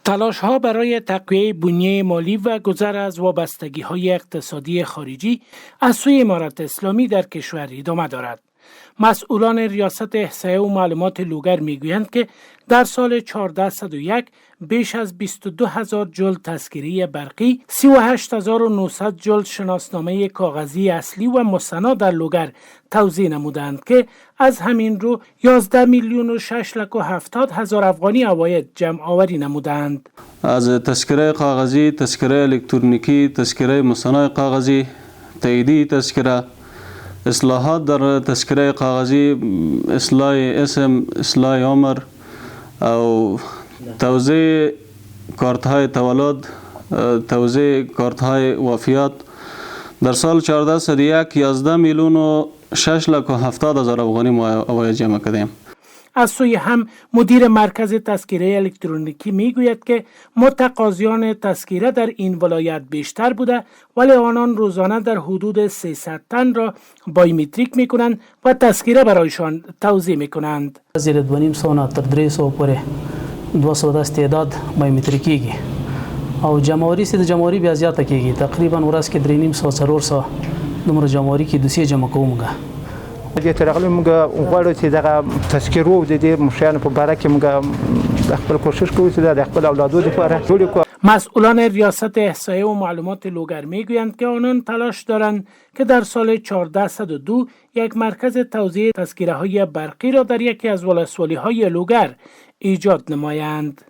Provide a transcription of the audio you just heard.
تلاش ها برای تقویه بنیه مالی و گذر از وابستگی های اقتصادی خارجی از سوی امارت اسلامی در کشور ادامه دارد. مسئولان ریاست احصایه و معلومات لوگر میگویند که در سال 1401 بیش از 22,000 جلد تذکره برقی، 38,900 جلد شناسنامه کاغذی اصلی و مستند در لوگر توزیع نمودند که از همین رو 11,670,000 افغانی عواید جمع آوری نمودند. از تذکره کاغذی، تذکره الکترونیکی، تذکره مستند کاغذی، تاییدی تذکره، اصلاحات در تذکره کاغذی، اصلاح اسم، اصلاح عمر او توزیع کارت های تولد، توزیع کارت های وفیات در سال 1401 11,670,000 افغانی ما عواید جمع کردیم. از سوی هم مدیر مرکز تذکره الکترونیکی میگوید که متقاضیان تذکره در این ولایت بیشتر بوده، ولی آنان روزانه در حدود 300 تن را بایومتریک میکنند و تذکره برایشان توزیع میکنند. زیر 2,500 تا 300 پورې 200 استعداد بایومتریکیږي او جمعوری سي د جمعوری بیا زیاته کیږي، تقریبا ورځ کې 350 دومره جمعوری کې دوسیه جمع کومګه. دې ترغلو موږ غواړو چې دغه تذکرو د دې مشرانو په باره کې موږ خپل کوشش کوو چې د خپل اولادو لپاره جوړ کړو. مسئولان ریاست احصایه و معلومات لوگر میگویند که آنان تلاش دارند که در سال 1402 یک مرکز توزیع تذکره های برقی را در یکی از ولسوالی های لوگر ایجاد نمایند.